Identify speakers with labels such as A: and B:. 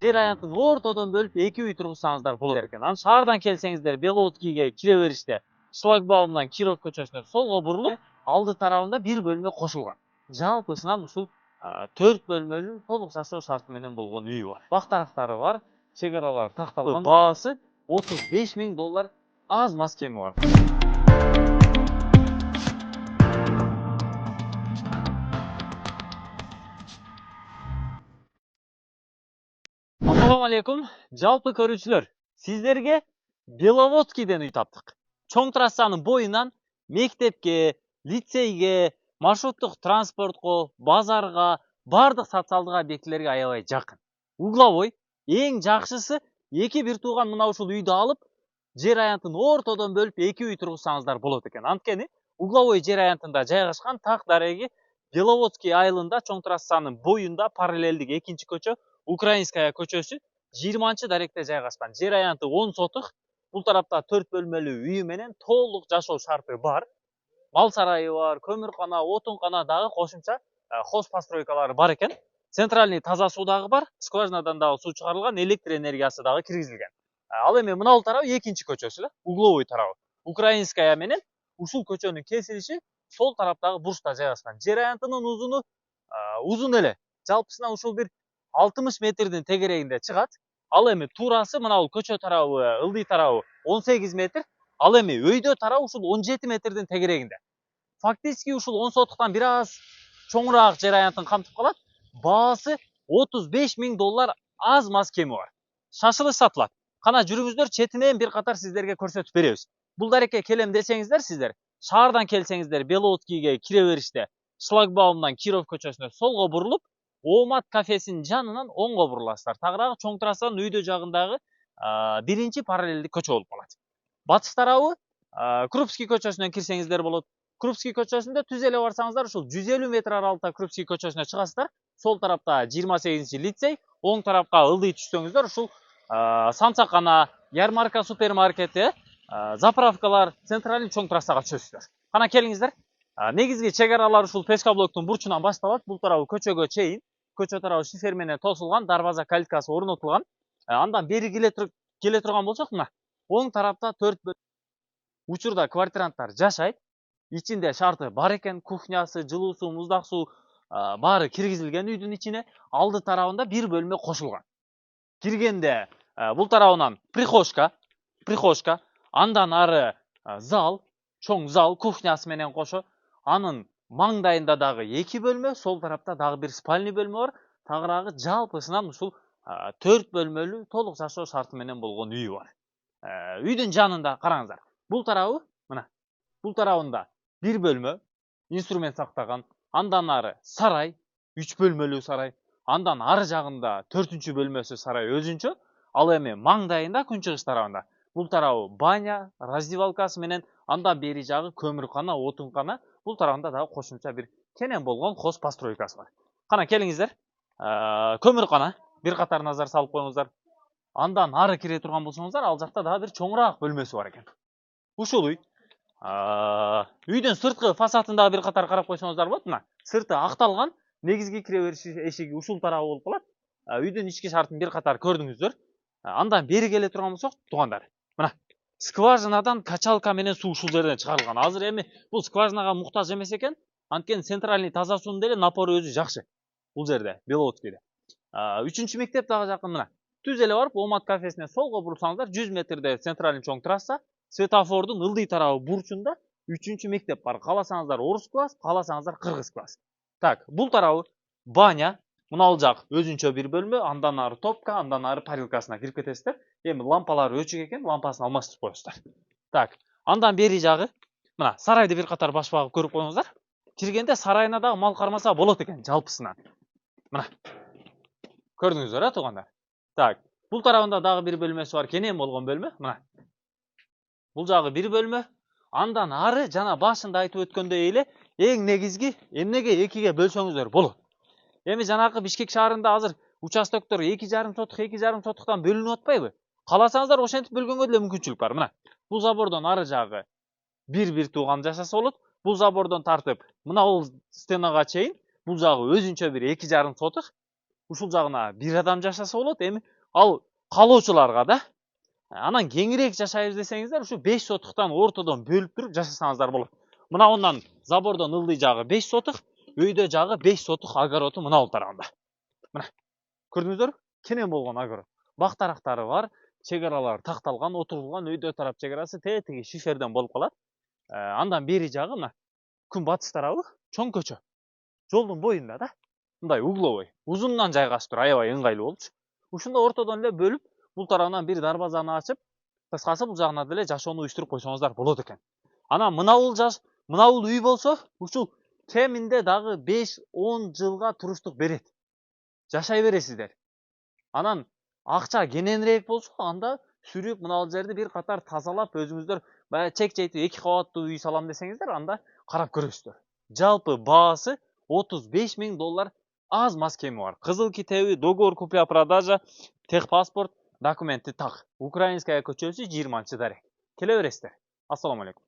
A: жер аянтын ортодон бөлүп эки үй тургузсаңыздар болот экен. Анан шаардан келсеңиздер Беловодскийге кире бериште шлагбаумдан Киров көчөсүнө солго бурулуп, алды тарабында бир бөлмө кошулган. Жалпысынан ушул 4 бөлмөлүү толук жашоо шарты менен болгон үй бар. Бак тараптары бар, чек-аралар такталган. Баасы $35.000 аз мас кеми бар. Assalamu alaikum. Жалпы көрүүчүлөр, сиздерге Беловодскийден үй таптык. Чоң трассанын боюнан мектепке, лицейге, маршруттук транспортко, базарга, бардык социалдык объектилерге аябай жакын. Угловой, эң жакшысы эки бир тууган мына ушул үйдү алып, жер аянтын ортодон бөлүп эки үй тургузсаңыздар болот экен. Анткени Угловой жер аянтында жайгашкан так дареги Беловодский айылында чоң трассанын боюнда параллелдик экинчи көчө Украинская көчөсү 20 даректе жайгашкан. Жер аянты 10 сотук. Бул тарапта 4 бөлмөлүү үй менен толук жашоо шарты бар. Мал сарайы бар, көмүркана, отункана дагы кошумча хозпостройкалары бар экен. Центральный таза суу дагы бар, скважинадан дагы суу чыгарылган, электр энергиясы дагы киргизилген. Ал эми мына бул тарабы экинчи көчөсү да, Угловой тарабы. Украинская менен ушул көчөнүн кесилиши сол тараптагы бурчта жайгашкан. Жер аянтынын узуну узун эле. Жалпысынан ушул бир 60 метрдин тегерегинде чыгат. Ал эми туурасы мына бул көчө тарабы, ылдый тарабы 18 метр. Ал эми өйдө тарабы ушул 17 метрдин тегерегинде. Фактически ушул 10 сотуктан бир аз чоңураак жер аянтын камтып калат. Баасы $35.000 аз мас кеми бар. Шашылыш сатылат. Кана жүрүңүздөр, четинен бир катар сиздерге көрсөтүп беребиз. Бул дарекке келем десеңиздер, сиздер шаардан келсеңиздер Беловодскийге кире бериште шлагбаумдан Киров көчөсүнө солго бурулуп, Омат кафесинин жанынан оңго буруласыздар. Тагыраагы чоң трассанын өйдө жагындагы биринчи параллелдик көчө болуп калат. Батыш тарабы Крупский көчөсүнөн кирсеңиздер болот. Крупский көчөсүндө түз эле барсаңыздар, ушул 150 метр аралыкта Крупский көчөсүнө чыгасыздар. Сол тарапта 28-чи лицей, оң тарапка ылдый түшсөңүздөр, ушул самсакана, ярмарка супермаркети, заправкалар, центральный чоң трассага түшөсүздөр. Кана келиңиздер. Негизги чек-аралар ушул Пешка блоктун бурчунан башталат. Бул тарабы көчөгө чейин, көчө тарабы шифер менен тосулган, дарбаза калиткасы орнотулган. Андан бери келе турган болсок, мына оң тарапта 4 учурда квартиранттар жашайт. Ичинде шарты бар экен, кухнясы, жылуу суу, муздак суу баары киргизилген үйдүн ичине. Алды тарабында бир бөлмө кошулган. Киргенде бул тарабынан прихожка, андан ары зал, чоң зал, кухнясы менен кошо. Анын маңдайында дагы эки бөлмө, сол тарапта дагы бир спальный бөлмө бар. Тагыраагы жалпысынан ушул 4 бөлмөлүү толук жашоо шарты менен болгон үй бар. Үйдүн жанында караңыздар. Бул тарабы, мына, бул тарабында бир бөлмө, инструмент сактаган. Андан ары сарай, 3 бөлмөлүү сарай. Андан ары жагында 4-чү бөлмөсү сарай өзүнчө. Ал эми маңдайында күнчыгыш тарабында бул тарабы баня, раздевалкасы менен, андан бери жагы көмүркана, отункана. Бул тарабында дагы кошумча бир кенен болгон хозпостройкасы бар. Кана келиңиздер. Көмүркана бир катар назар салып коюңуздар. Андан ары кире турган болсоңуздар, ал жакта дагы бир чоңураак бөлмөсү бар экен. Ушул үй. Үйдүн сырткы фасадын дагы бир катар карап койсоңуздар болот. Мына сырты акталган, негизги кире бериш эшиги ушул тарабы болуп калат. Үйдүн ички шартын бир катар көрдүңүздөр. Андан бери келе турган болсок, туугандар. Мына скважинадан качалка менен суу ушул жерден чыгарылган. Азыр эми бул скважинага муктаж эмес экен. Анткени центральный таза суунун деле напору өзү жакшы. Бул жерде, Беловодскийде. 3-чү мектеп дагы жакын мына. Түз эле барып, Омат кафесине солго бурсаңыздар, 100 метрде центральный чоң трасса, светофордун ылдый тарабы бурчунда 3-чү мектеп бар. Кааласаңыздар орус класс, кааласаңыздар кыргыз класс. Так, бул тарабы баня. Мына ал жак өзүнчө бир бөлмө, андан ары топка, андан ары парилкасына кирип кетесиздер. Эми лампалар өчүк экен, лампасын алмаштырып коесуздар. Так, андан бери жагы мына сарайды бир катар баш багып көрүп коюңуздар. Киргенде сарайына дагы мал кармаса болот экен жалпысынан. Мына. Көрдүңүздөр, туугандар. Так, бул тарабында дагы бир бөлмөсү бар, кенен болгон бөлмө. Мына. Бул жагы бир бөлмө. Андан ары жана башында айтып өткөндөй эле эң негизги эмнеге экиге бөлсөңүздөр болот. Эми жанакы Бишкек шаарында азыр участоктор 2,5 сотук, 2,5 сотуктан бөлүнүп атпайбы? Кааласаңыздар ошентип бөлгөнгө деле мүмкүнчүлүк бар. Мына, бул забордон ары жагы бир тууган жашаса болот. Бул забордон тартып, мына бул стенага чейин, бул жагы өзүнчө бир 2,5 сотук. ушул жагына бир адам жашаса болот. Эми ал калоочуларга да анан кеңирээк жашайбыз десеңиздер, ушу 5 сотуктан ортодон бөлүп туруп жашасаңыздар болот. Мына ондан забордон ылдый жагы 5 сотук, өйдө жагы 5 сотук огороду мына бул тарабында. Мына көрдүңүздөрбү? Кенен болгон огород. Бак тарактары бар, чек аралары такталган, отурулган, өйдө тарап чек арасы тетиги шиферден болуп калат. Андан бери жагы мына күн батыш тарабы чоң көчө. Жолдун боюнда да. Мындай угловой, узундан жайгашып тур, аябай ыңгайлуу болчу. Ушунда ортодон эле бөлүп, бул тарабынан бир дарбазаны ачып, кыскасы бул жагына деле жашоону уюштуруп койсоңуздар болот экен. Анан мына бул үй болсо, ушул кеминде дагы 5-10 жылга туруштук берет. Жашай бересиздер. Анан акча кененирээк болсо, анда сүрүп мына бул жерди бир катар тазалап, өзүңүздөр баягы чек чейти 2 кабаттуу үй салам десеңиздер, анда карап көрөсүздөр. Жалпы баасы $35.000 аз мас кеми бар. Кызыл китеби, договор купля-продажа, техпаспорт, документи так. Украинская көчөсү 20-дарек. Келе бересиздер. Ассаламу алейкум.